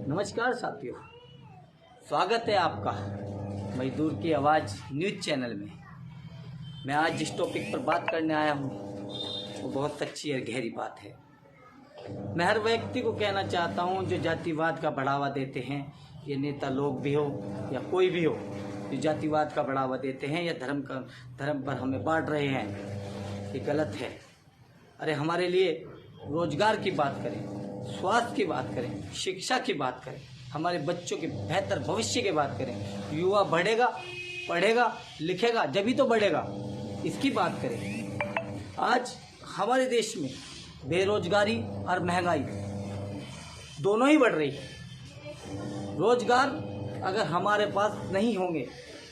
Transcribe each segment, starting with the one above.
नमस्कार साथियों, स्वागत है आपका मजदूर की आवाज़ न्यूज़ चैनल में। मैं आज जिस टॉपिक पर बात करने आया हूँ वो बहुत सच्ची और गहरी बात है। मैं हर व्यक्ति को कहना चाहता हूँ जो जातिवाद का बढ़ावा देते हैं, ये नेता लोग भी हो या कोई भी हो, जो जातिवाद का बढ़ावा देते हैं या धर्म पर हमें बांट रहे हैं, ये गलत है। अरे हमारे लिए रोजगार की बात करें, स्वास्थ्य की बात करें, शिक्षा की बात करें, हमारे बच्चों के बेहतर भविष्य की बात करें। युवा बढ़ेगा, पढ़ेगा, लिखेगा जब ही तो बढ़ेगा, इसकी बात करें। आज हमारे देश में बेरोजगारी और महंगाई दोनों ही बढ़ रही है। रोजगार अगर हमारे पास नहीं होंगे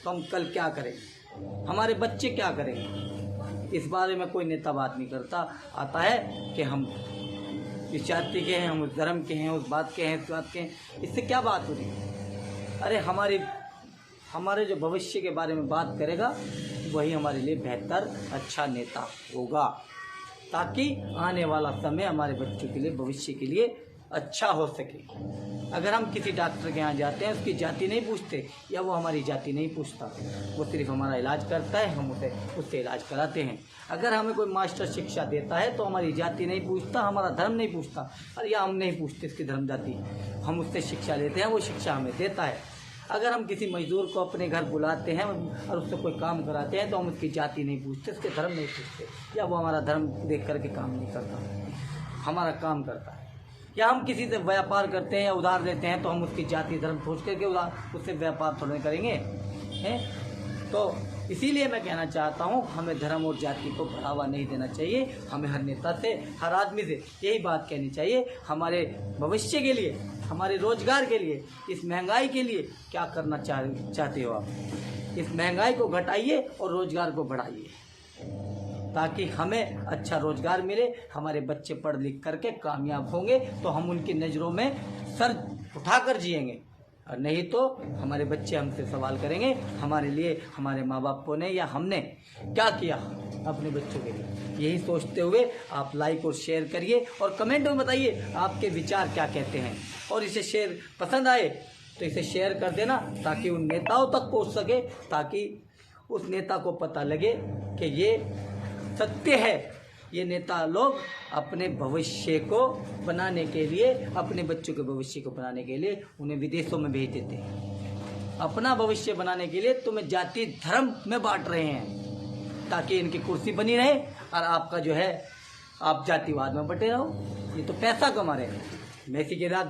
तो हम कल क्या करेंगे, हमारे बच्चे क्या करेंगे, इस बारे में कोई नेता बात नहीं करता। आता है कि हम इस जाति के हैं, हम उस धर्म के हैं, उस बात के हैं, इस बात के हैं। इससे क्या बात हो रही है? अरे हमारे जो भविष्य के बारे में बात करेगा वही हमारे लिए बेहतर अच्छा नेता होगा, ताकि आने वाला समय हमारे बच्चों के लिए, भविष्य के लिए अच्छा हो सके। अगर हम किसी डॉक्टर के यहाँ जाते हैं, उसकी जाति नहीं पूछते या वो हमारी जाति नहीं पूछता, वो सिर्फ हमारा इलाज करता है, हम उससे इलाज कराते हैं। अगर हमें कोई मास्टर शिक्षा देता है तो हमारी जाति नहीं पूछता, हमारा धर्म नहीं पूछता, और या हम नहीं पूछते इसकी धर्म जाति, हम उससे शिक्षा लेते हैं, वो शिक्षा हमें देता है। अगर हम किसी मजदूर को अपने घर बुलाते हैं और उससे कोई काम कराते हैं तो हम उसकी जाति नहीं पूछते, उसके धर्म नहीं पूछते, या वो हमारा धर्म देख करके काम नहीं करता, हमारा काम करता है। या हम किसी से व्यापार करते हैं या उधार लेते हैं तो हम उसकी जाति धर्म सोच करके उससे व्यापार थोड़े करेंगे हैं। तो इसीलिए मैं कहना चाहता हूँ, हमें धर्म और जाति को बढ़ावा नहीं देना चाहिए। हमें हर नेता से, हर आदमी से यही बात कहनी चाहिए, हमारे भविष्य के लिए, हमारे रोजगार के लिए, इस महंगाई के लिए क्या करना चाहते हो आप। इस महंगाई को घटाइए और रोजगार को बढ़ाइए, ताकि हमें अच्छा रोजगार मिले, हमारे बच्चे पढ़ लिख करके कामयाब होंगे तो हम उनकी नज़रों में सर उठाकर जिएंगे, और नहीं तो हमारे बच्चे हमसे सवाल करेंगे हमारे लिए हमारे माँ बापों ने या हमने क्या किया अपने बच्चों के लिए। यही सोचते हुए आप लाइक और शेयर करिए और कमेंट में बताइए आपके विचार क्या कहते हैं। और इसे शेयर पसंद आए तो इसे शेयर कर देना, ताकि उन नेताओं तक पहुँच सके, ताकि उस नेता को पता लगे कि ये सत्य है। ये नेता लोग अपने भविष्य को बनाने के लिए, अपने बच्चों के भविष्य को बनाने के लिए उन्हें विदेशों में भेज देते हैं। अपना भविष्य बनाने के लिए तुम्हें जाति धर्म में बांट रहे हैं, ताकि इनकी कुर्सी बनी रहे और आपका जो है आप जातिवाद में बटे रहो। ये तो पैसा कमा रहे हैं। मैं इसी के रात